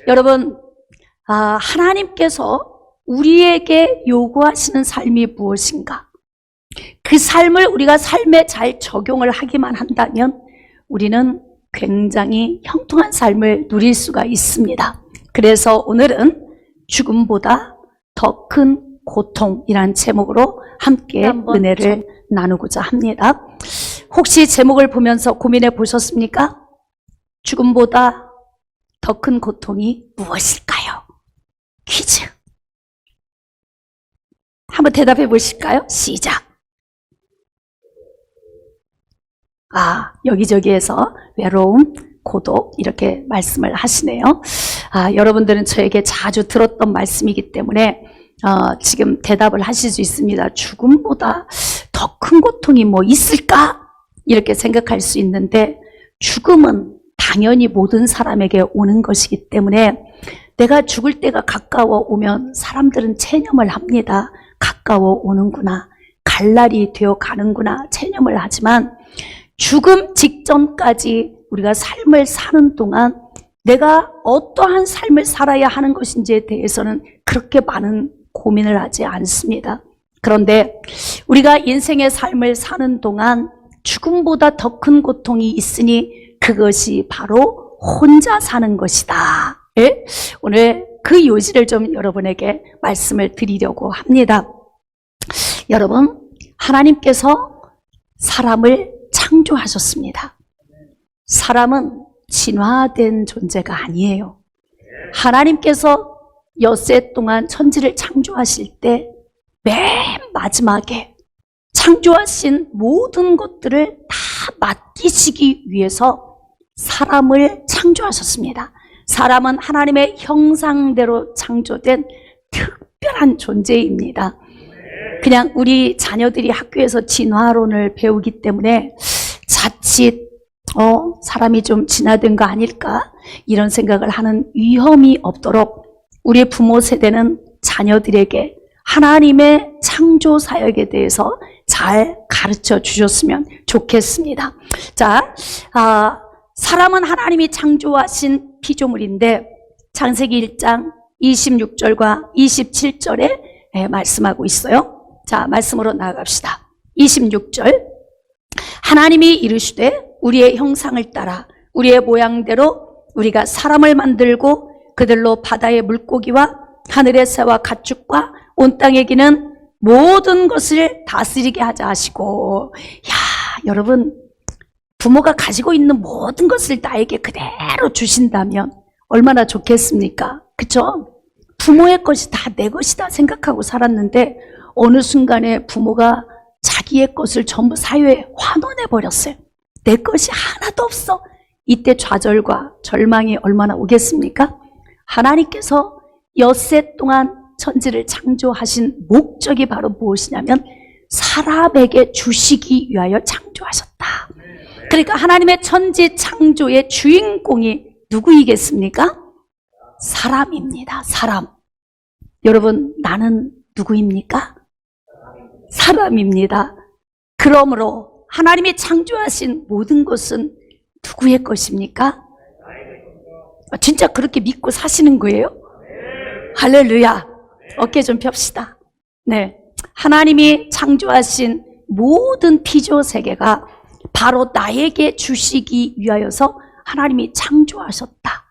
여러분, 하나님께서 우리에게 요구하시는 삶이 무엇인가? 그 삶을 우리가 삶에 잘 적용을 하기만 한다면 우리는 굉장히 형통한 삶을 누릴 수가 있습니다. 그래서 오늘은 죽음보다 더 큰 고통이라는 제목으로 함께 은혜를 나누고자 합니다. 혹시 제목을 보면서 고민해 보셨습니까? 죽음보다 더 큰 고통이 무엇일까요? 퀴즈. 한번 대답해 보실까요? 시작. 여기저기에서 외로움, 고독 이렇게 말씀을 하시네요. 여러분들은 저에게 자주 들었던 말씀이기 때문에 지금 대답을 하실 수 있습니다. 죽음보다 더 큰 고통이 뭐 있을까? 이렇게 생각할 수 있는데 죽음은 당연히 모든 사람에게 오는 것이기 때문에 내가 죽을 때가 가까워 오면 사람들은 체념을 합니다. 가까워 오는구나. 갈 날이 되어 가는구나. 체념을 하지만 죽음 직전까지 우리가 삶을 사는 동안 내가 어떠한 삶을 살아야 하는 것인지에 대해서는 그렇게 많은 고민을 하지 않습니다. 그런데 우리가 인생의 삶을 사는 동안 죽음보다 더 큰 고통이 있으니 그것이 바로 혼자 사는 것이다. 예? 오늘 그 요지를 좀 여러분에게 말씀을 드리려고 합니다. 여러분, 하나님께서 사람을 창조하셨습니다. 사람은 진화된 존재가 아니에요. 하나님께서 엿새 동안 천지를 창조하실 때 맨 마지막에 창조하신 모든 것들을 다 맡기시기 위해서 사람을 창조하셨습니다. 사람은 하나님의 형상대로 창조된 특별한 존재입니다. 그냥 우리 자녀들이 학교에서 진화론을 배우기 때문에 자칫 사람이 좀 진화된 거 아닐까 이런 생각을 하는 위험이 없도록 우리 부모 세대는 자녀들에게 하나님의 창조 사역에 대해서 잘 가르쳐 주셨으면 좋겠습니다. 자, 사람은 하나님이 창조하신 피조물인데 창세기 1장 26절과 27절에 말씀하고 있어요. 자, 말씀으로 나아갑시다. 26절. 하나님이 이르시되 우리의 형상을 따라 우리의 모양대로 우리가 사람을 만들고 그들로 바다의 물고기와 하늘의 새와 가축과 온 땅에 기는 모든 것을 다스리게 하자 하시고, 여러분, 부모가 가지고 있는 모든 것을 나에게 그대로 주신다면 얼마나 좋겠습니까? 그쵸? 부모의 것이 다 내 것이다 생각하고 살았는데 어느 순간에 부모가 자기의 것을 전부 사회에 환원해 버렸어요. 내 것이 하나도 없어. 이때 좌절과 절망이 얼마나 오겠습니까? 하나님께서 엿새 동안 천지를 창조하신 목적이 바로 무엇이냐면 사람에게 주시기 위하여 창조하셨다. 그러니까 하나님의 천지 창조의 주인공이 누구이겠습니까? 사람입니다. 사람. 여러분, 나는 누구입니까? 사람입니다. 그러므로 하나님이 창조하신 모든 것은 누구의 것입니까? 진짜 그렇게 믿고 사시는 거예요? 할렐루야. 어깨 좀 펴시다. 네, 하나님이 창조하신 모든 피조 세계가 바로 나에게 주시기 위하여서 하나님이 창조하셨다.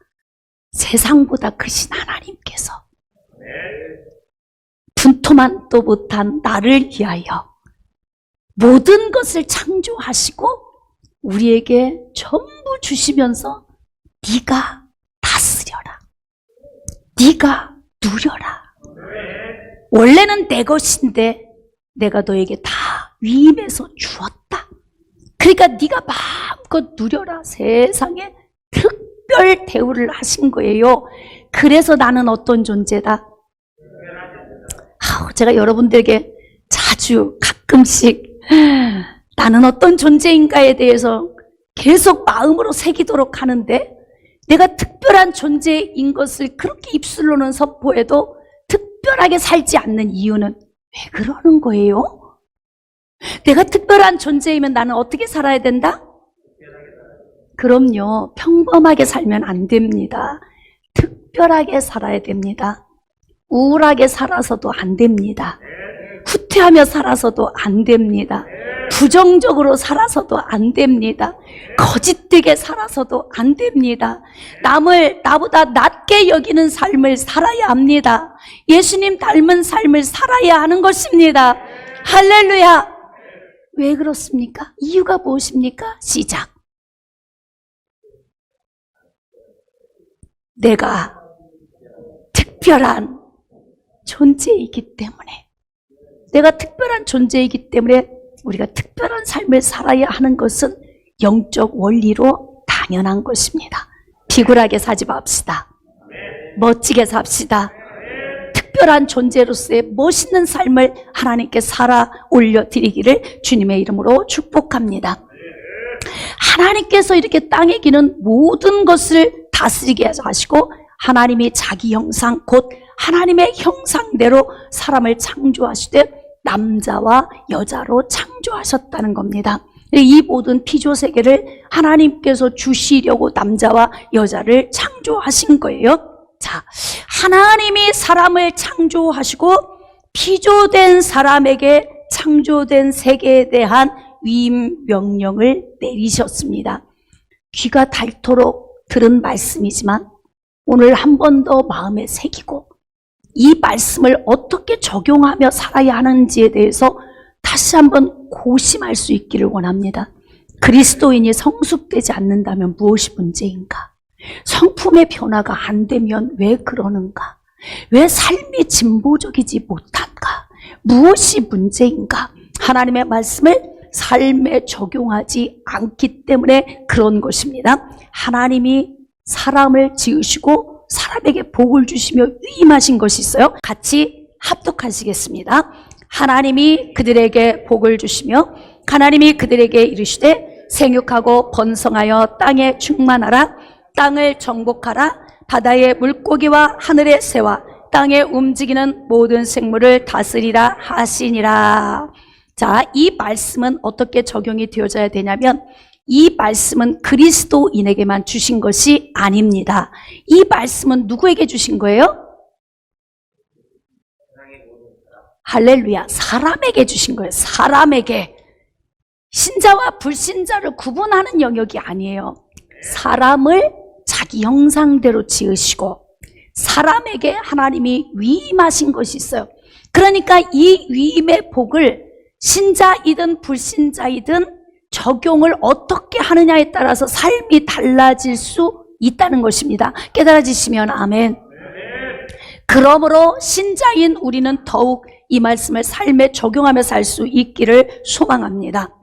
세상보다 크신 하나님께서 분토만도 못한 나를 위하여 모든 것을 창조하시고 우리에게 전부 주시면서 네가 다스려라. 네가 누려라. 원래는 내 것인데 내가 너에게 다 위임해서 주었다. 그러니까 네가 마음껏 누려라. 세상에 특별 대우를 하신 거예요. 그래서 나는 어떤 존재다? 제가 여러분들에게 자주 가끔씩 나는 어떤 존재인가에 대해서 계속 마음으로 새기도록 하는데 내가 특별한 존재인 것을 그렇게 입술로는 선포해도 특별하게 살지 않는 이유는 왜 그러는 거예요? 내가 특별한 존재이면 나는 어떻게 살아야 된다? 그럼요. 평범하게 살면 안 됩니다. 특별하게 살아야 됩니다. 우울하게 살아서도 안 됩니다. 후퇴하며 살아서도 안 됩니다. 부정적으로 살아서도 안 됩니다. 거짓되게 살아서도 안 됩니다. 남을 나보다 낮게 여기는 삶을 살아야 합니다. 예수님 닮은 삶을 살아야 하는 것입니다. 할렐루야. 왜 그렇습니까? 이유가 무엇입니까? 시작. 내가 특별한 존재이기 때문에, 내가 특별한 존재이기 때문에 우리가 특별한 삶을 살아야 하는 것은 영적 원리로 당연한 것입니다. 비굴하게 사지 맙시다. 멋지게 삽시다. 특별한 존재로서의 멋있는 삶을 하나님께 살아 올려드리기를 주님의 이름으로 축복합니다. 하나님께서 이렇게 땅에 기는 모든 것을 다스리게 하시고 하나님이 자기 형상 곧 하나님의 형상대로 사람을 창조하시되 남자와 여자로 창조하셨다는 겁니다. 이 모든 피조 세계를 하나님께서 주시려고 남자와 여자를 창조하신 거예요. 자, 하나님이 사람을 창조하시고 피조된 사람에게 창조된 세계에 대한 위임 명령을 내리셨습니다. 귀가 닳도록 들은 말씀이지만 오늘 한 번 더 마음에 새기고 이 말씀을 어떻게 적용하며 살아야 하는지에 대해서 다시 한번 고심할 수 있기를 원합니다. 그리스도인이 성숙되지 않는다면 무엇이 문제인가? 성품의 변화가 안 되면 왜 그러는가? 왜 삶이 진보적이지 못한가? 무엇이 문제인가? 하나님의 말씀을 삶에 적용하지 않기 때문에 그런 것입니다. 하나님이 사람을 지으시고 사람에게 복을 주시며 위임하신 것이 있어요. 같이 합독하시겠습니다. 하나님이 그들에게 복을 주시며 하나님이 그들에게 이르시되 생육하고 번성하여 땅에 충만하라. 땅을 정복하라. 바다의 물고기와 하늘의 새와 땅에 움직이는 모든 생물을 다스리라 하시니라. 자, 이 말씀은 어떻게 적용이 되어져야 되냐면 이 말씀은 그리스도인에게만 주신 것이 아닙니다. 이 말씀은 누구에게 주신 거예요? 할렐루야. 사람에게 주신 거예요. 사람에게. 신자와 불신자를 구분하는 영역이 아니에요. 사람을 자기 형상대로 지으시고 사람에게 하나님이 위임하신 것이 있어요. 그러니까 이 위임의 복을 신자이든 불신자이든 적용을 어떻게 하느냐에 따라서 삶이 달라질 수 있다는 것입니다. 깨달아지시면 아멘. 그러므로 신자인 우리는 더욱 이 말씀을 삶에 적용하며 살 수 있기를 소망합니다.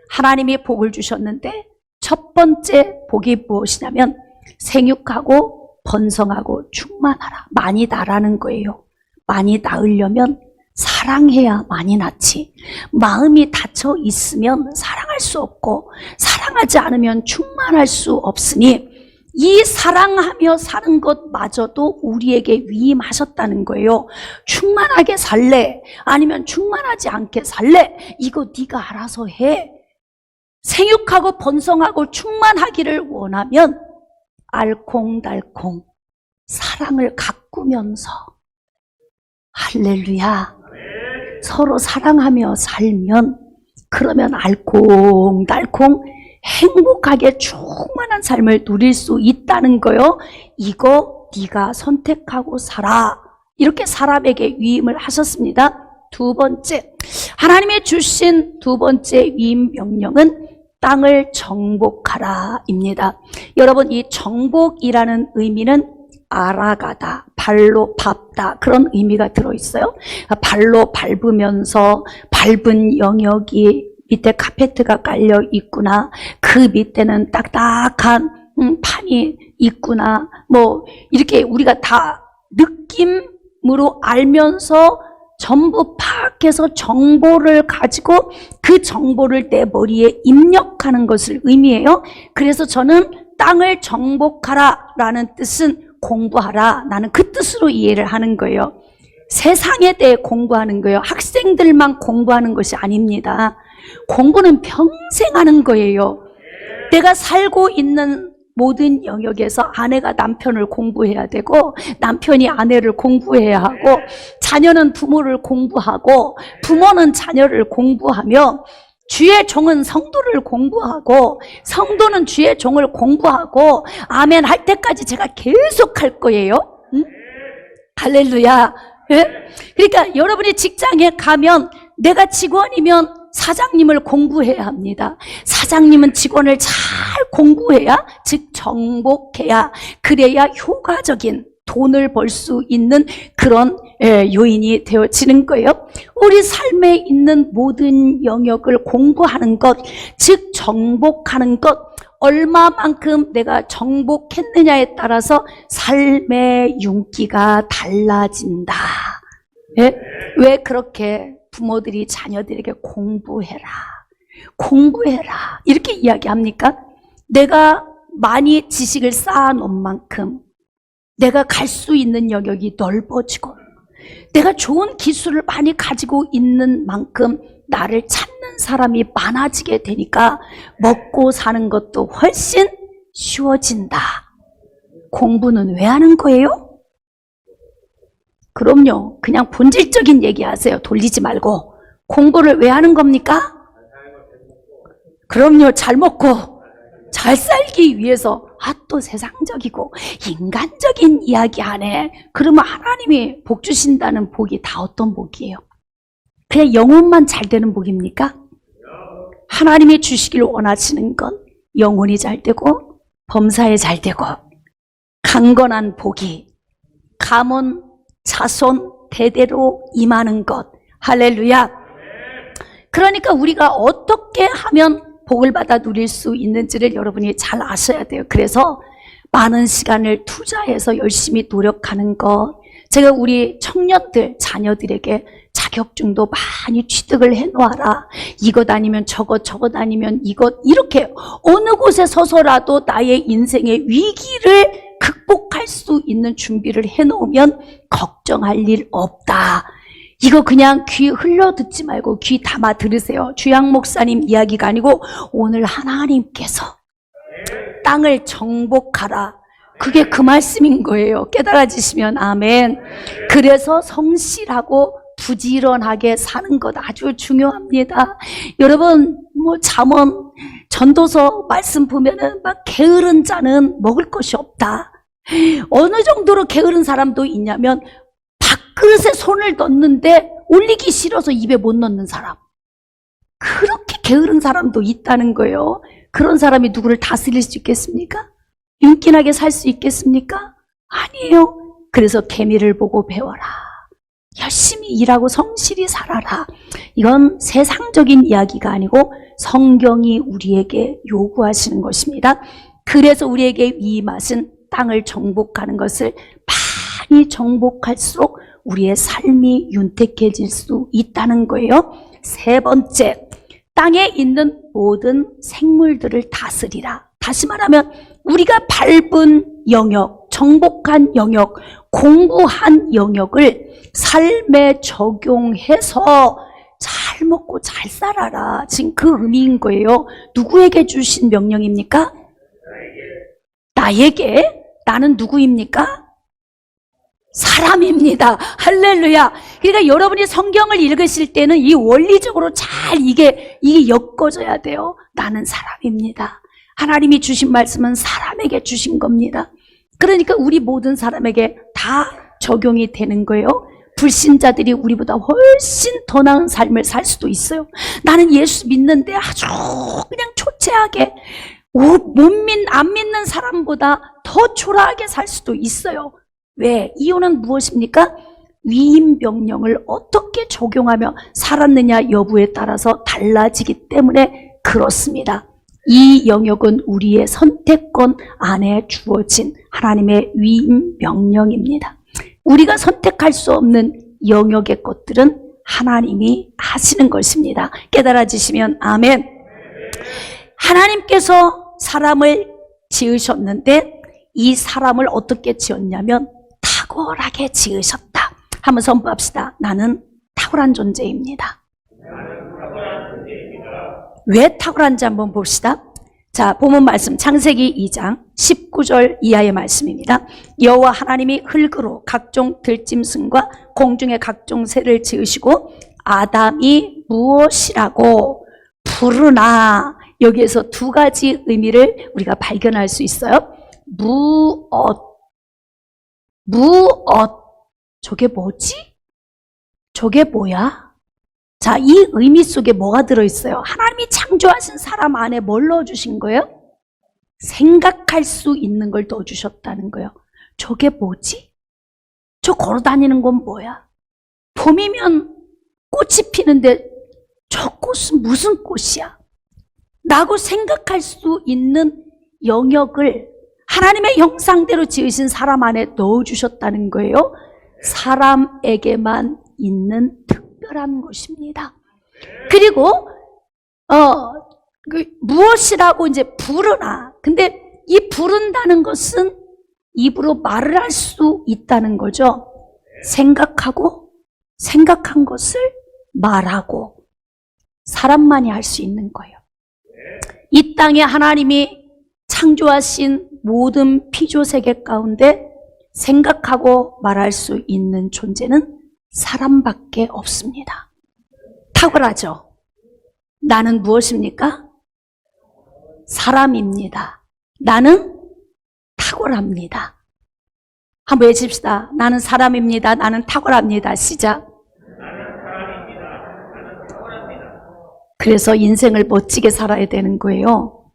하나님이 복을 주셨는데 첫 번째 복이 무엇이냐면 생육하고 번성하고 충만하라. 많이 낳으라는 거예요. 많이 낳으려면 사랑해야 많이 낳지. 마음이 닫혀 있으면 사랑할 수 없고 사랑하지 않으면 충만할 수 없으니 이 사랑하며 사는 것마저도 우리에게 위임하셨다는 거예요. 충만하게 살래? 아니면 충만하지 않게 살래? 이거 네가 알아서 해. 생육하고 번성하고 충만하기를 원하면 알콩달콩 사랑을 가꾸면서 할렐루야. 서로 사랑하며 살면 그러면 알콩달콩 행복하게 충만한 삶을 누릴 수 있다는 거요. 이거 네가 선택하고 살아. 이렇게 사람에게 위임을 하셨습니다. 두 번째, 하나님이 주신 두 번째 위임 명령은 땅을 정복하라입니다. 여러분, 이 정복이라는 의미는 알아가다, 발로 밟다 그런 의미가 들어있어요. 발로 밟으면서 밟은 영역이 밑에 카페트가 깔려 있구나. 그 밑에는 딱딱한 판이 있구나. 뭐 이렇게 우리가 다 느낌으로 알면서 전부 파악해서 정보를 가지고 그 정보를 내 머리에 입력하는 것을 의미해요. 그래서 저는 땅을 정복하라라는 뜻은 공부하라. 나는 그 뜻으로 이해를 하는 거예요. 세상에 대해 공부하는 거예요. 학생들만 공부하는 것이 아닙니다. 공부는 평생 하는 거예요. 내가 살고 있는 모든 영역에서 아내가 남편을 공부해야 되고 남편이 아내를 공부해야 하고 자녀는 부모를 공부하고 부모는 자녀를 공부하며 주의 종은 성도를 공부하고 성도는 주의 종을 공부하고 아멘 할 때까지 제가 계속 할 거예요. 응? 할렐루야. 예? 그러니까 여러분이 직장에 가면 내가 직원이면 사장님을 공부해야 합니다. 사장님은 직원을 잘 공부해야, 즉 정복해야, 그래야 효과적인 돈을 벌 수 있는 그런 요인이 되어지는 거예요. 우리 삶에 있는 모든 영역을 공부하는 것, 즉 정복하는 것, 얼마만큼 내가 정복했느냐에 따라서 삶의 윤기가 달라진다. 예? 왜 그렇게 부모들이 자녀들에게 공부해라, 공부해라 이렇게 이야기합니까? 내가 많이 지식을 쌓아놓은 만큼 내가 갈 수 있는 영역이 넓어지고 내가 좋은 기술을 많이 가지고 있는 만큼 나를 찾는 사람이 많아지게 되니까 먹고 사는 것도 훨씬 쉬워진다. 공부는 왜 하는 거예요? 그럼요. 그냥 본질적인 얘기하세요. 돌리지 말고. 공부를 왜 하는 겁니까? 그럼요. 잘 먹고 잘 살기 위해서. 또 세상적이고 인간적인 이야기 하네. 그러면 하나님이 복 주신다는 복이 다 어떤 복이에요? 그냥 영혼만 잘 되는 복입니까? 하나님이 주시길 원하시는 건 영혼이 잘 되고 범사에 잘 되고 강건한 복이 가문 자손 대대로 임하는 것. 할렐루야. 그러니까 우리가 어떻게 하면 복을 받아 누릴 수 있는지를 여러분이 잘 아셔야 돼요. 그래서 많은 시간을 투자해서 열심히 노력하는 것. 제가 우리 청년들, 자녀들에게 자격증도 많이 취득을 해놓아라. 이것 아니면 저것, 저것 아니면 이것, 이렇게 어느 곳에 서서라도 나의 인생의 위기를 극복할 수 있는 준비를 해놓으면 걱정할 일 없다. 이거 그냥 귀 흘려 듣지 말고 귀 담아 들으세요. 주양 목사님 이야기가 아니고 오늘 하나님께서 땅을 정복하라. 그게 그 말씀인 거예요. 깨달아지시면 아멘. 그래서 성실하고 부지런하게 사는 것 아주 중요합니다. 여러분 잠언 전도서 말씀 보면은 막 게으른 자는 먹을 것이 없다. 어느 정도로 게으른 사람도 있냐면 밥그릇에 손을 넣는데 올리기 싫어서 입에 못 넣는 사람. 그렇게 게으른 사람도 있다는 거예요. 그런 사람이 누구를 다스릴 수 있겠습니까? 윤기나게 살 수 있겠습니까? 아니에요. 그래서 계미를 보고 배워라. 열심히 일하고 성실히 살아라. 이건 세상적인 이야기가 아니고 성경이 우리에게 요구하시는 것입니다. 그래서 우리에게 이 맛은 땅을 정복하는 것을 많이 정복할수록 우리의 삶이 윤택해질 수 있다는 거예요. 세 번째, 땅에 있는 모든 생물들을 다스리라. 다시 말하면 우리가 밟은 영역, 정복한 영역, 공부한 영역을 삶에 적용해서 잘 먹고 잘 살아라. 지금 그 의미인 거예요. 누구에게 주신 명령입니까? 나에게. 나는 누구입니까? 사람입니다. 할렐루야. 그러니까 여러분이 성경을 읽으실 때는 이 원리적으로 잘 이게 엮어져야 돼요. 나는 사람입니다. 하나님이 주신 말씀은 사람에게 주신 겁니다. 그러니까 우리 모든 사람에게 다 적용이 되는 거예요. 불신자들이 우리보다 훨씬 더 나은 삶을 살 수도 있어요. 나는 예수 믿는데 아주 그냥 초췌하게 안 믿는 사람보다 더 초라하게 살 수도 있어요. 왜? 이유는 무엇입니까? 위임 명령을 어떻게 적용하며 살았느냐 여부에 따라서 달라지기 때문에 그렇습니다. 이 영역은 우리의 선택권 안에 주어진 하나님의 위임 명령입니다. 우리가 선택할 수 없는 영역의 것들은 하나님이 하시는 것입니다. 깨달아지시면 아멘. 하나님께서 사람을 지으셨는데 이 사람을 어떻게 지었냐면 탁월하게 지으셨다. 한번 선포합시다. 나는 탁월한 존재입니다. 왜 탁월한지 한번 봅시다. 자, 본문 말씀 창세기 2장 19절 이하의 말씀입니다. 여호와 하나님이 흙으로 각종 들짐승과 공중의 각종 새를 지으시고 아담이 무엇이라고 부르나, 여기에서 두 가지 의미를 우리가 발견할 수 있어요. 무엇. 저게 뭐지? 저게 뭐야? 자, 이 의미 속에 뭐가 들어있어요? 하나님이 창조하신 사람 안에 뭘 넣어주신 거예요? 생각할 수 있는 걸 넣어주셨다는 거예요. 저게 뭐지? 저 걸어다니는 건 뭐야? 봄이면 꽃이 피는데 저 꽃은 무슨 꽃이야? 라고 생각할 수 있는 영역을 하나님의 형상대로 지으신 사람 안에 넣어주셨다는 거예요. 사람에게만 있는 특별한 것입니다. 그리고 무엇이라고 이제 부르나. 근데 이 부른다는 것은 입으로 말을 할 수 있다는 거죠. 생각하고 생각한 것을 말하고 사람만이 할 수 있는 거예요. 이 땅에 하나님이 창조하신 모든 피조세계 가운데 생각하고 말할 수 있는 존재는 사람밖에 없습니다. 탁월하죠? 나는 무엇입니까? 사람입니다. 나는 탁월합니다. 한번 외칩시다. 나는 사람입니다. 나는 탁월합니다. 시작. 그래서 인생을 멋지게 살아야 되는 거예요.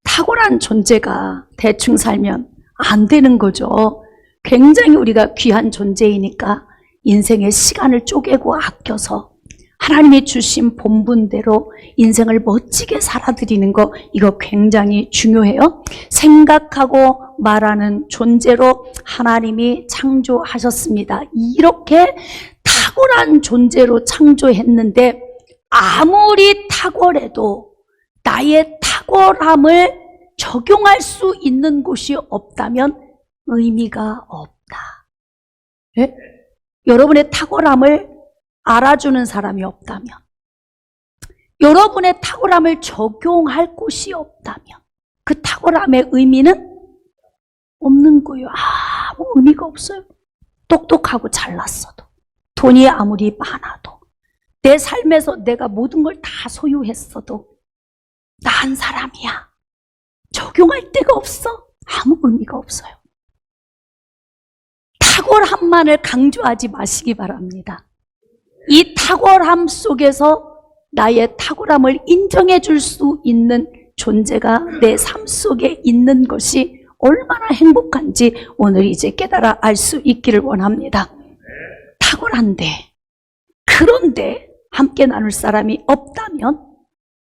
탁월한 존재가 대충 살면 안 되는 거죠. 굉장히 우리가 귀한 존재이니까 인생의 시간을 쪼개고 아껴서 하나님이 주신 본분대로 인생을 멋지게 살아드리는 거, 이거 굉장히 중요해요. 생각하고 말하는 존재로 하나님이 창조하셨습니다. 이렇게 탁월한 존재로 창조했는데 아무리 탁월해도 나의 탁월함을 적용할 수 있는 곳이 없다면 의미가 없다. 예? 여러분의 탁월함을 알아주는 사람이 없다면, 여러분의 탁월함을 적용할 곳이 없다면 그 탁월함의 의미는 없는 거예요. 아무 의미가 없어요. 똑똑하고 잘났어도, 돈이 아무리 많아도, 내 삶에서 내가 모든 걸 다 소유했어도 나 한 사람이야. 적용할 데가 없어. 아무 의미가 없어요. 탁월함만을 강조하지 마시기 바랍니다. 이 탁월함 속에서 나의 탁월함을 인정해 줄 수 있는 존재가 내 삶 속에 있는 것이 얼마나 행복한지 오늘 이제 깨달아 알 수 있기를 원합니다. 탁월한데, 그런데 함께 나눌 사람이 없다면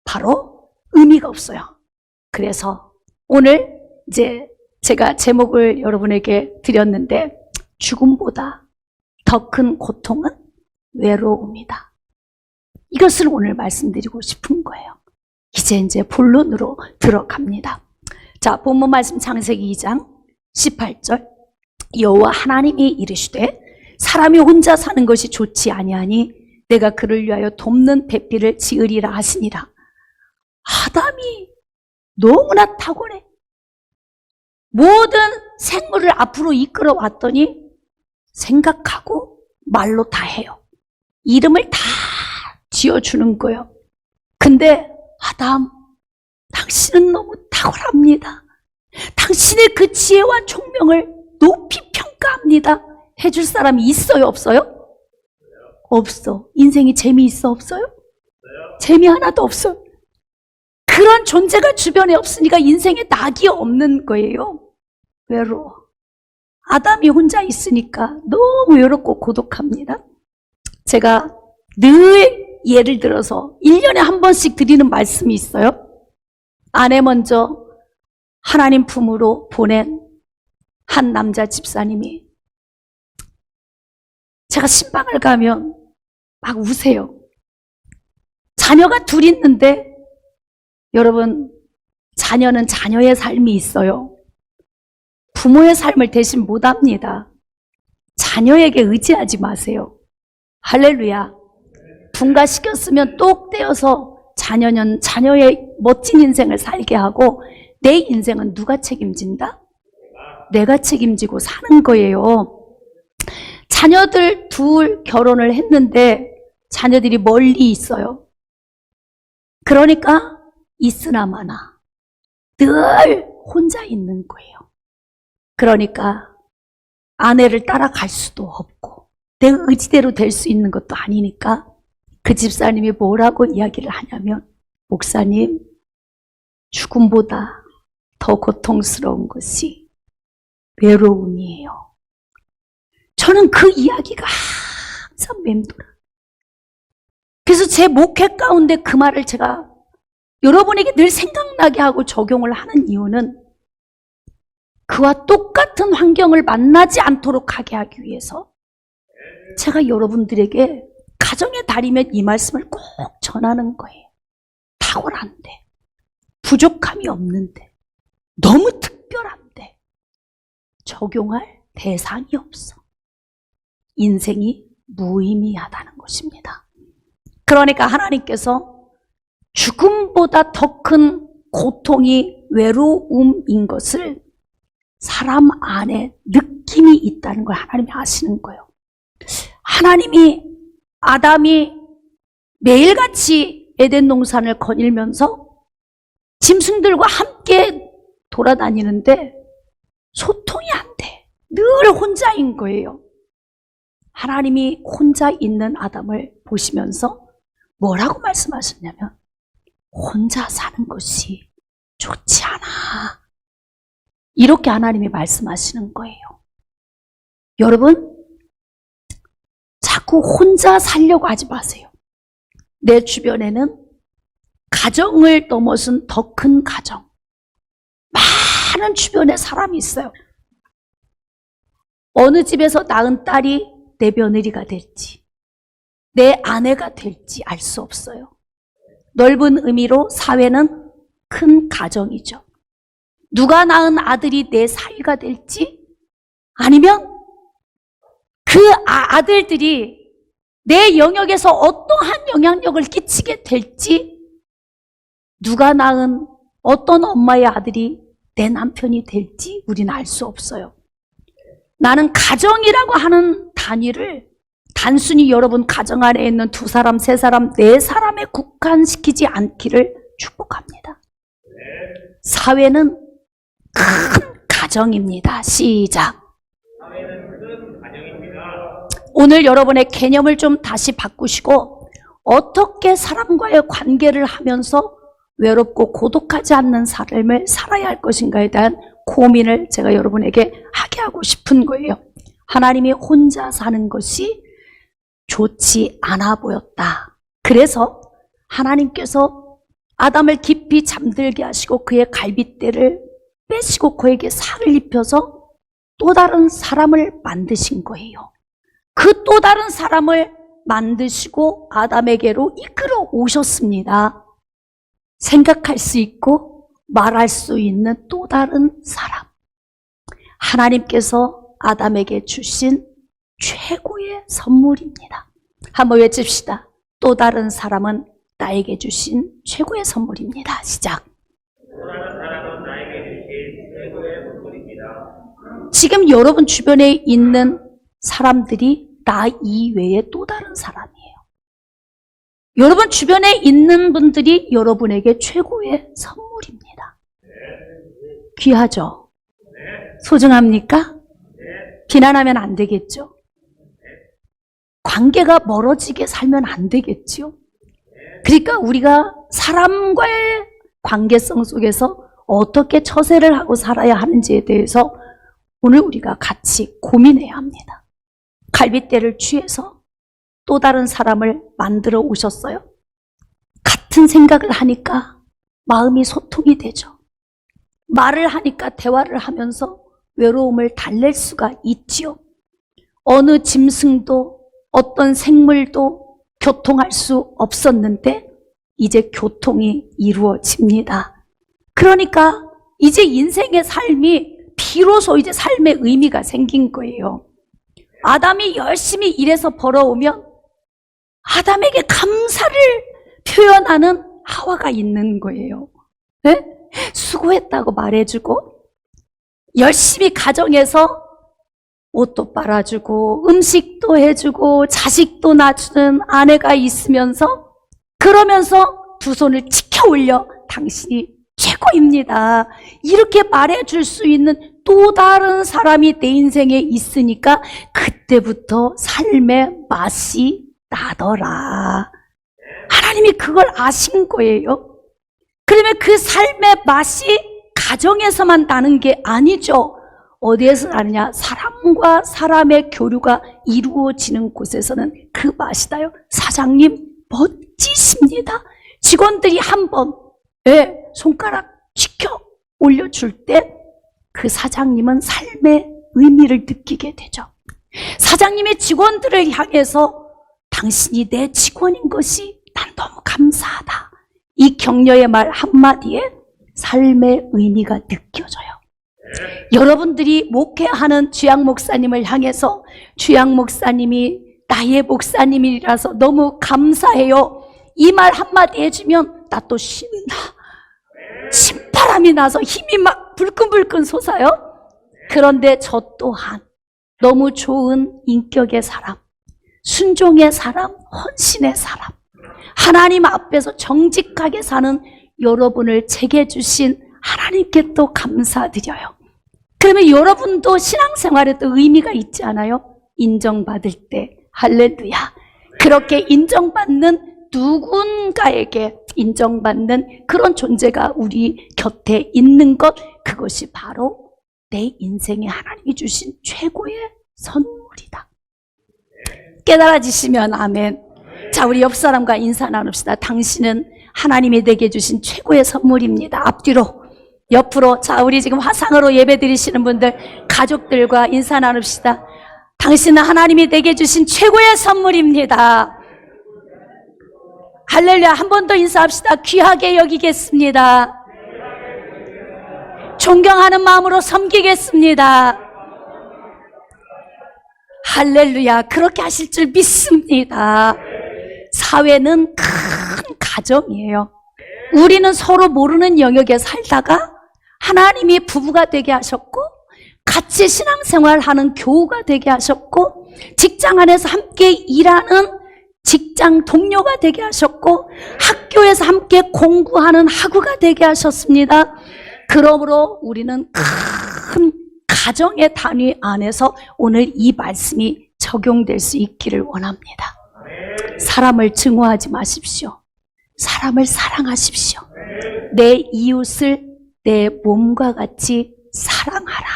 바로 의미가 없어요. 그래서 오늘 이제 제가 제목을 여러분에게 드렸는데, 죽음보다 더 큰 고통은 외로움이다. 이것을 오늘 말씀드리고 싶은 거예요. 이제 본론으로 들어갑니다. 자, 본문 말씀 창세기 2장 18절. 여호와 하나님이 이르시되 사람이 혼자 사는 것이 좋지 아니하니 내가 그를 위하여 돕는 배필을 지으리라 하시니라. 아담이 너무나 탁월해. 모든 생물을 앞으로 이끌어 왔더니 생각하고 말로 다 해요. 이름을 다 지어주는 거예요. 근데 아담, 당신은 너무 탁월합니다. 당신의 그 지혜와 총명을 높이 평가합니다. 해줄 사람이 있어요, 없어요? 없어. 인생이 재미있어, 없어요? 재미 하나도 없어요. 그런 존재가 주변에 없으니까 인생에 낙이 없는 거예요. 외로워. 아담이 혼자 있으니까 너무 외롭고 고독합니다. 제가 늘 예를 들어서 1년에 한 번씩 드리는 말씀이 있어요. 아내 먼저 하나님 품으로 보낸 한 남자 집사님이, 제가 신방을 가면 막 우세요. 자녀가 둘 있는데, 여러분, 자녀는 자녀의 삶이 있어요. 부모의 삶을 대신 못합니다. 자녀에게 의지하지 마세요. 할렐루야. 분가시켰으면 똑 떼어서 자녀의 멋진 인생을 살게 하고 내 인생은 누가 책임진다? 내가 책임지고 사는 거예요. 자녀들 둘 결혼을 했는데 자녀들이 멀리 있어요. 그러니까 있으나 마나 늘 혼자 있는 거예요. 그러니까 아내를 따라갈 수도 없고 내 의지대로 될 수 있는 것도 아니니까 그 집사님이 뭐라고 이야기를 하냐면, 목사님, 죽음보다 더 고통스러운 것이 외로움이에요. 저는 그 이야기가 항상 맴돌아. 그래서 제 목회 가운데 그 말을 제가 여러분에게 늘 생각나게 하고 적용을 하는 이유는 그와 똑같은 환경을 만나지 않도록 하게 하기 위해서 제가 여러분들에게 가정의 달이면 이 말씀을 꼭 전하는 거예요. 탁월한데, 부족함이 없는데, 너무 특별한데 적용할 대상이 없어. 인생이 무의미하다는 것입니다. 그러니까 하나님께서 죽음보다 더 큰 고통이 외로움인 것을 사람 안에 느낌이 있다는 걸 하나님이 아시는 거예요. 하나님이 아담이 매일같이 에덴 동산을 거닐면서 짐승들과 함께 돌아다니는데 소통이 안 돼. 늘 혼자인 거예요. 하나님이 혼자 있는 아담을 보시면서 뭐라고 말씀하셨냐면, 혼자 사는 것이 좋지 않아. 이렇게 하나님이 말씀하시는 거예요. 여러분, 자꾸 혼자 살려고 하지 마세요. 내 주변에는 가정을 넘어선 더 큰 가정, 많은 주변에 사람이 있어요. 어느 집에서 낳은 딸이 내 며느리가 될지, 내 아내가 될지 알 수 없어요. 넓은 의미로 사회는 큰 가정이죠. 누가 낳은 아들이 내 사위가 될지, 아니면 그 아들들이 내 영역에서 어떠한 영향력을 끼치게 될지, 누가 낳은 어떤 엄마의 아들이 내 남편이 될지 우리는 알 수 없어요. 나는 가정이라고 하는 단위를 단순히 여러분 가정 안에 있는 2사람, 3사람, 4사람에 국한시키지 않기를 축복합니다. 사회는 큰 가정입니다. 시작. 오늘 여러분의 개념을 좀 다시 바꾸시고 어떻게 사람과의 관계를 하면서 외롭고 고독하지 않는 삶을 살아야 할 것인가에 대한 고민을 제가 여러분에게 하게 하고 싶은 거예요. 하나님이 혼자 사는 것이 좋지 않아 보였다. 그래서 하나님께서 아담을 깊이 잠들게 하시고 그의 갈빗대를 빼시고 그에게 살을 입혀서 또 다른 사람을 만드신 거예요. 그 또 다른 사람을 만드시고 아담에게로 이끌어 오셨습니다. 생각할 수 있고 말할 수 있는 또 다른 사람. 하나님께서 아담에게 주신 최고의 선물입니다. 한번 외칩시다. 또 다른 사람은 나에게 주신 최고의 선물입니다. 시작. 또 다른 사람은 나에게 주신 최고의 선물입니다. 지금 여러분 주변에 있는 사람들이 나 이외에 또 다른 사람이에요. 여러분 주변에 있는 분들이 여러분에게 최고의 선물입니다. 귀하죠? 소중합니까? 비난하면 안 되겠죠? 관계가 멀어지게 살면 안 되겠죠? 그러니까 우리가 사람과의 관계성 속에서 어떻게 처세를 하고 살아야 하는지에 대해서 오늘 우리가 같이 고민해야 합니다. 갈빗대를 취해서 또 다른 사람을 만들어 오셨어요. 같은 생각을 하니까 마음이 소통이 되죠. 말을 하니까 대화를 하면서 외로움을 달랠 수가 있지요. 어느 짐승도 어떤 생물도 교통할 수 없었는데 이제 교통이 이루어집니다. 그러니까 이제 인생의 삶이 비로소 이제 삶의 의미가 생긴 거예요. 아담이 열심히 일해서 벌어오면 아담에게 감사를 표현하는 하와가 있는 거예요. 네? 수고했다고 말해주고 열심히 가정에서 옷도 빨아주고 음식도 해주고 자식도 낳아주는 아내가 있으면서 그러면서 두 손을 치켜 올려 당신이 최고입니다. 이렇게 말해줄 수 있는 또 다른 사람이 내 인생에 있으니까 그때부터 삶의 맛이 나더라. 하나님이 그걸 아신 거예요. 그러면 그 삶의 맛이 가정에서만 나는 게 아니죠. 어디에서 나느냐? 사람과 사람의 교류가 이루어지는 곳에서는 그 맛이 나요. 사장님 멋지십니다. 직원들이 한번 손가락 치켜 올려줄 때 그 사장님은 삶의 의미를 느끼게 되죠. 사장님의 직원들을 향해서 당신이 내 직원인 것이 난 너무 감사하다. 이 격려의 말 한마디에 삶의 의미가 느껴져요. 여러분들이 목회하는 주양 목사님을 향해서 주양 목사님이 나의 목사님이라서 너무 감사해요. 이 말 한마디 해주면 나 또 신나. 신바람이 나서 힘이 막 불끈불끈 솟아요. 그런데 저 또한 너무 좋은 인격의 사람, 순종의 사람, 헌신의 사람, 하나님 앞에서 정직하게 사는 여러분을 제게 주신 하나님께 또 감사드려요. 그러면 여러분도 신앙생활에 또 의미가 있지 않아요? 인정받을 때 할렐루야. 그렇게 인정받는 누군가에게 인정받는 그런 존재가 우리 곁에 있는 것, 그것이 바로 내 인생에 하나님이 주신 최고의 선물이다. 깨달아지시면 아멘. 자, 우리 옆 사람과 인사 나눕시다. 당신은 하나님이 내게 주신 최고의 선물입니다. 앞뒤로, 옆으로. 자, 우리 지금 화상으로 예배 드리시는 분들, 가족들과 인사 나눕시다. 당신은 하나님이 내게 주신 최고의 선물입니다. 할렐루야. 한 번 더 인사합시다. 귀하게 여기겠습니다. 존경하는 마음으로 섬기겠습니다. 할렐루야. 그렇게 하실 줄 믿습니다. 사회는 큰 가정이에요. 우리는 서로 모르는 영역에 살다가 하나님이 부부가 되게 하셨고, 같이 신앙생활하는 교우가 되게 하셨고, 직장 안에서 함께 일하는 직장 동료가 되게 하셨고, 학교에서 함께 공부하는 학우가 되게 하셨습니다. 그러므로 우리는 큰 가정의 단위 안에서 오늘 이 말씀이 적용될 수 있기를 원합니다. 사람을 증오하지 마십시오. 사람을 사랑하십시오. 내 이웃을 내 몸과 같이 사랑하라.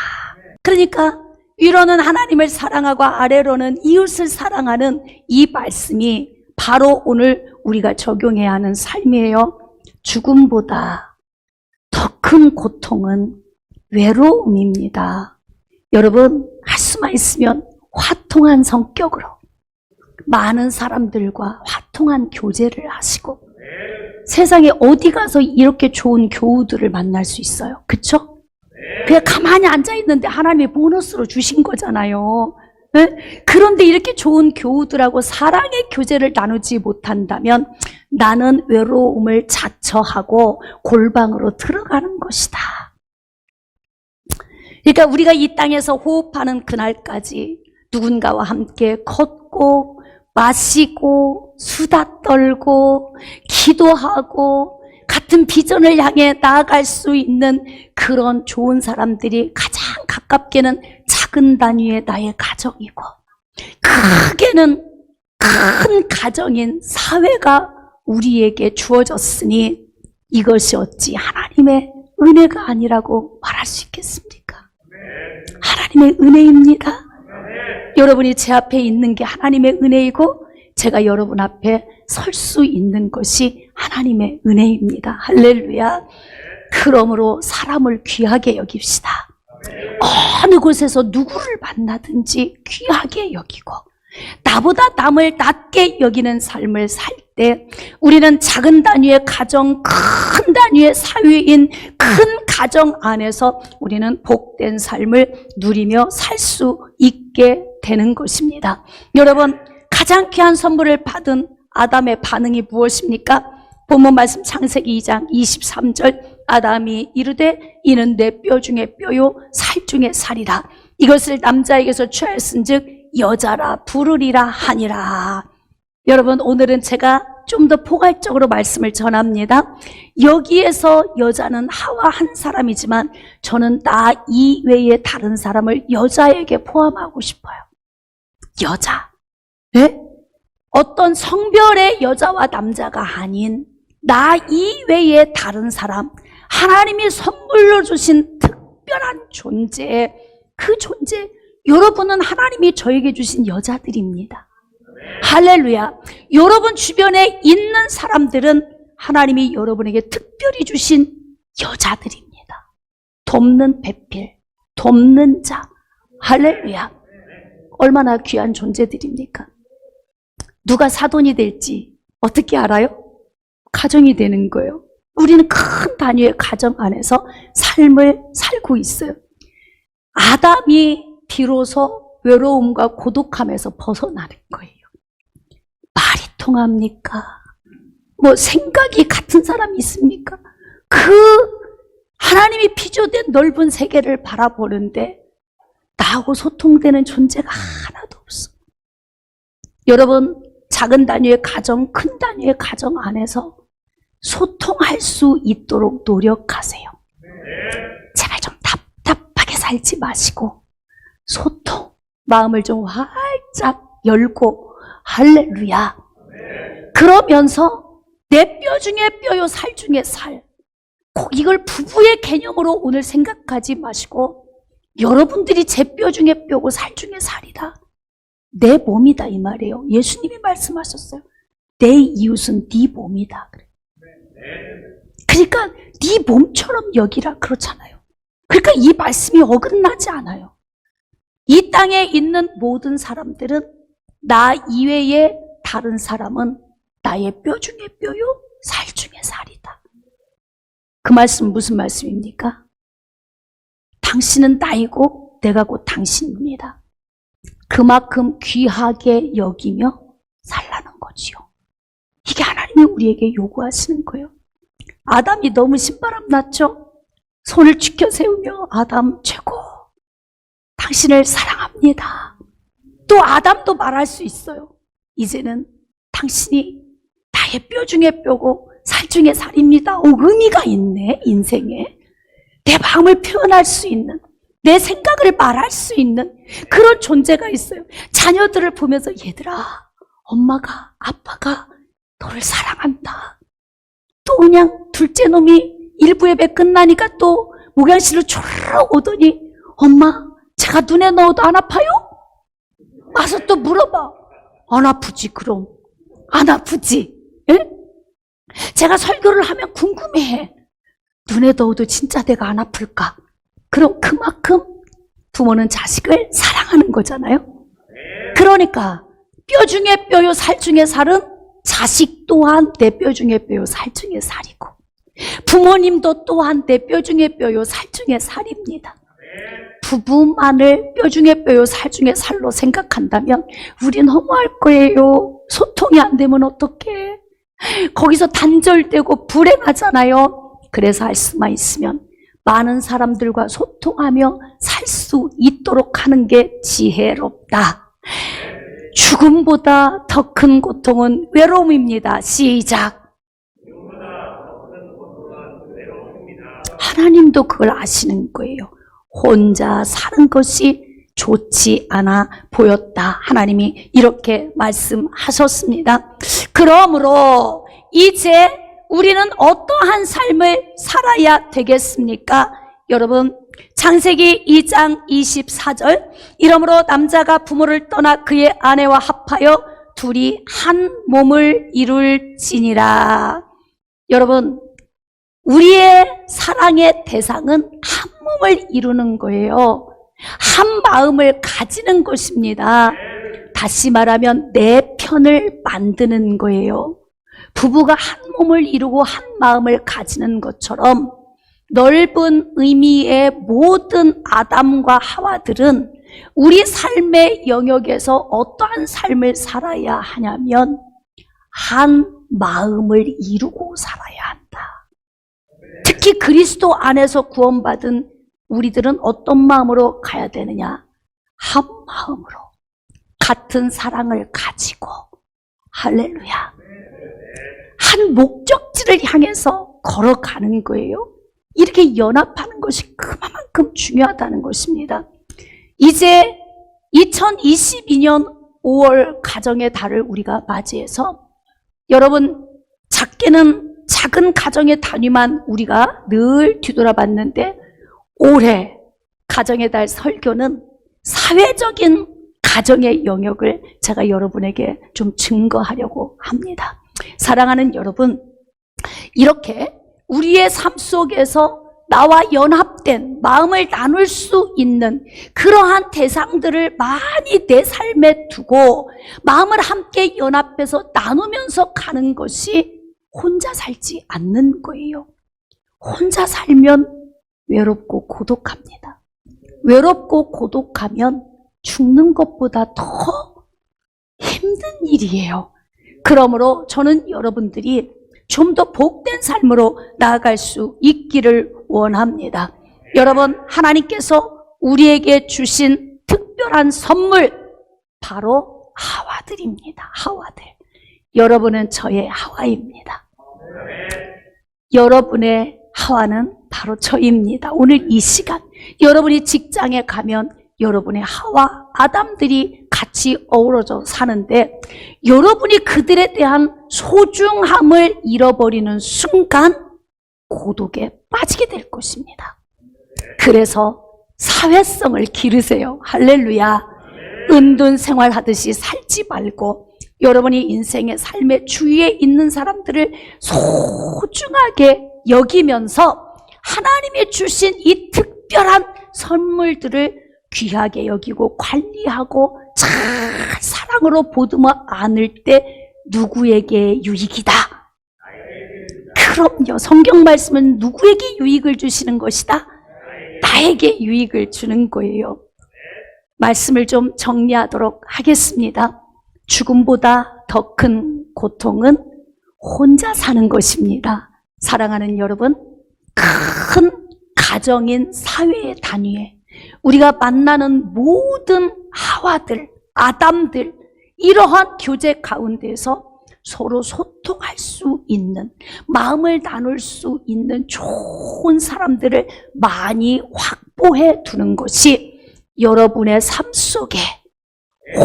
그러니까 위로는 하나님을 사랑하고 아래로는 이웃을 사랑하는 이 말씀이 바로 오늘 우리가 적용해야 하는 삶이에요. 죽음보다 더 큰 고통은 외로움입니다. 여러분, 할 수만 있으면 화통한 성격으로 많은 사람들과 화통한 교제를 하시고, 세상에 어디 가서 이렇게 좋은 교우들을 만날 수 있어요. 그쵸? 그냥 가만히 앉아있는데 하나님이 보너스로 주신 거잖아요. 네? 그런데 이렇게 좋은 교우들하고 사랑의 교제를 나누지 못한다면 나는 외로움을 자처하고 골방으로 들어가는 것이다. 그러니까 우리가 이 땅에서 호흡하는 그날까지 누군가와 함께 걷고 마시고 수다 떨고 기도하고 같은 비전을 향해 나아갈 수 있는 그런 좋은 사람들이 가장 가깝게는 작은 단위의 나의 가정이고, 크게는 큰 가정인 사회가 우리에게 주어졌으니 이것이 어찌 하나님의 은혜가 아니라고 말할 수 있겠습니까? 하나님의 은혜입니다. 여러분이 제 앞에 있는 게 하나님의 은혜이고, 제가 여러분 앞에 설 수 있는 것이 하나님의 은혜입니다. 할렐루야. 그러므로 사람을 귀하게 여깁시다. 어느 곳에서 누구를 만나든지 귀하게 여기고, 나보다 남을 낮게 여기는 삶을 살 때 우리는 작은 단위의 가정, 큰 단위의 사회인 큰 가정 안에서 우리는 복된 삶을 누리며 살 수 있게 되는 것입니다. 여러분, 가장 귀한 선물을 받은 아담의 반응이 무엇입니까? 본문 말씀 창세기 2장 23절 아담이 이르되 이는 내 뼈 중에 뼈요 살 중에 살이라. 이것을 남자에게서 취하였은즉 여자라 부르리라 하니라. 여러분, 오늘은 제가 좀 더 포괄적으로 말씀을 전합니다. 여기에서 여자는 하와 한 사람이지만 저는 나 이외에 다른 사람을 여자에게 포함하고 싶어요. 여자. 네? 어떤 성별의 여자와 남자가 아닌 나 이외에 다른 사람, 하나님이 선물로 주신 특별한 존재, 그 존재, 여러분은 하나님이 저에게 주신 여자들입니다. 할렐루야. 여러분 주변에 있는 사람들은 하나님이 여러분에게 특별히 주신 여자들입니다. 돕는 배필, 돕는 자. 할렐루야. 얼마나 귀한 존재들입니까? 누가 사돈이 될지 어떻게 알아요? 가정이 되는 거예요. 우리는 큰 단위의 가정 안에서 삶을 살고 있어요. 아담이 비로소 외로움과 고독함에서 벗어나는 거예요. 말이 통합니까? 뭐 생각이 같은 사람이 있습니까? 그 하나님이 피조된 넓은 세계를 바라보는데 나하고 소통되는 존재가 하나도 없어. 여러분, 작은 단위의 가정, 큰 단위의 가정 안에서 소통할 수 있도록 노력하세요. 제발 좀 답답하게 살지 마시고 소통, 마음을 좀 활짝 열고 할렐루야. 그러면서 내 뼈 중에 뼈요 살 중에 살. 꼭 이걸 부부의 개념으로 오늘 생각하지 마시고 여러분들이 제 뼈 중에 뼈고 살 중에 살이다. 내 몸이다 이 말이에요. 예수님이 말씀하셨어요. 내 이웃은 네 몸이다. 그러니까 네 몸처럼 여기라 그렇잖아요. 그러니까 이 말씀이 어긋나지 않아요. 이 땅에 있는 모든 사람들은 나 이외에 다른 사람은 나의 뼈 중에 뼈요 살 중에 살이다. 그 말씀 무슨 말씀입니까? 당신은 나이고 내가 곧 당신입니다. 그만큼 귀하게 여기며 살라는 거지요. 이게 하나님이 우리에게 요구하시는 거예요. 아담이 너무 신바람 났죠? 손을 쥐켜 세우며 아담 최고, 당신을 사랑합니다. 또 아담도 말할 수 있어요. 이제는 당신이 나의 뼈 중에 뼈고 살 중에 살입니다. 의미가 있네, 인생에. 내 마음을 표현할 수 있는, 내 생각을 말할 수 있는 그런 존재가 있어요. 자녀들을 보면서 얘들아, 엄마가, 아빠가 너를 사랑한다. 또 그냥 둘째 놈이 일부 예배 끝나니까 또 목양실로 쪼르륵 오더니 엄마, 제가 눈에 넣어도 안 아파요? 와서 또 물어봐. 안 아프지 그럼. 안 아프지? 예? 제가 설교를 하면 궁금해해. 눈에 넣어도 진짜 내가 안 아플까? 그럼 그만큼 부모는 자식을 사랑하는 거잖아요. 그러니까 뼈 중에 뼈요 살 중에 살은 자식 또한 내 뼈 중에 뼈요 살 중에 살이고 부모님도 또한 내 뼈 중에 뼈요 살 중에 살입니다. 부부만을 뼈 중에 뼈요 살 중에 살로 생각한다면 우린 허무할 거예요. 소통이 안 되면 어떡해. 거기서 단절되고 불행하잖아요. 그래서 할 수만 있으면 많은 사람들과 소통하며 살 수 있도록 하는 게 지혜롭다. 죽음보다 더 큰 고통은 외로움입니다. 시작. 하나님도 그걸 아시는 거예요. 혼자 사는 것이 좋지 않아 보였다. 하나님이 이렇게 말씀하셨습니다. 그러므로 이제 우리는 어떠한 삶을 살아야 되겠습니까? 여러분, 창세기 2장 24절, 이러므로 남자가 부모를 떠나 그의 아내와 합하여 둘이 한 몸을 이룰지니라. 여러분, 우리의 사랑의 대상은 한 몸을 이루는 거예요. 한 마음을 가지는 것입니다. 다시 말하면 내 편을 만드는 거예요. 부부가 한 몸을 이루고 한 마음을 가지는 것처럼 넓은 의미의 모든 아담과 하와들은 우리 삶의 영역에서 어떠한 삶을 살아야 하냐면 한 마음을 이루고 살아야 한다. 특히 그리스도 안에서 구원받은 우리들은 어떤 마음으로 가야 되느냐? 한 마음으로 같은 사랑을 가지고, 할렐루야, 한 목적지를 향해서 걸어가는 거예요. 이렇게 연합하는 것이 그만큼 중요하다는 것입니다. 이제 2022년 5월 가정의 달을 우리가 맞이해서 여러분, 작은 가정의 단위만 우리가 늘 뒤돌아봤는데 올해 가정의 달 설교는 사회적인 가정의 영역을 제가 여러분에게 좀 증거하려고 합니다. 사랑하는 여러분, 이렇게 우리의 삶 속에서 나와 연합된 마음을 나눌 수 있는 그러한 대상들을 많이 내 삶에 두고 마음을 함께 연합해서 나누면서 가는 것이 혼자 살지 않는 거예요. 혼자 살면 외롭고 고독합니다. 외롭고 고독하면 죽는 것보다 더 힘든 일이에요. 그러므로 저는 여러분들이 좀 더 복된 삶으로 나아갈 수 있기를 원합니다. 여러분, 하나님께서 우리에게 주신 특별한 선물, 바로 하와들입니다. 하와들. 여러분은 저의 하와입니다. 여러분의 하와는 바로 저입니다. 오늘 이 시간 여러분이 직장에 가면 여러분의 하와 아담들이 같이 어우러져 사는데 여러분이 그들에 대한 소중함을 잃어버리는 순간 고독에 빠지게 될 것입니다. 그래서 사회성을 기르세요. 할렐루야. 은둔 생활하듯이 살지 말고 여러분이 인생의 삶의 주위에 있는 사람들을 소중하게 여기면서 하나님이 주신 이 특별한 선물들을 귀하게 여기고 관리하고 잘 사랑으로 보듬어 안을 때 누구에게 유익이다? 그럼요. 성경 말씀은 누구에게 유익을 주시는 것이다? 나에게 유익을 주는 거예요. 말씀을 좀 정리하도록 하겠습니다. 죽음보다 더 큰 고통은 혼자 사는 것입니다. 사랑하는 여러분, 큰 가정인 사회의 단위에 우리가 만나는 모든 하와들, 아담들, 이러한 교제 가운데서 서로 소통할 수 있는, 마음을 나눌 수 있는 좋은 사람들을 많이 확보해 두는 것이 여러분의 삶 속에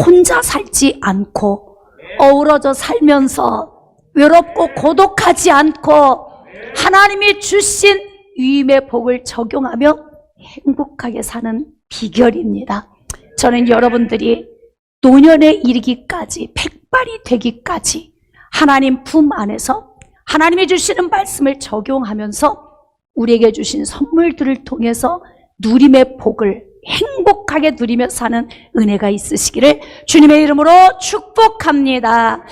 혼자 살지 않고 어우러져 살면서 외롭고 고독하지 않고 하나님이 주신 위임의 복을 적용하며 행복하게 사는 비결입니다. 저는 여러분들이 노년에 이르기까지, 백발이 되기까지 하나님 품 안에서 하나님이 주시는 말씀을 적용하면서 우리에게 주신 선물들을 통해서 누림의 복을 행복하게 누리며 사는 은혜가 있으시기를 주님의 이름으로 축복합니다.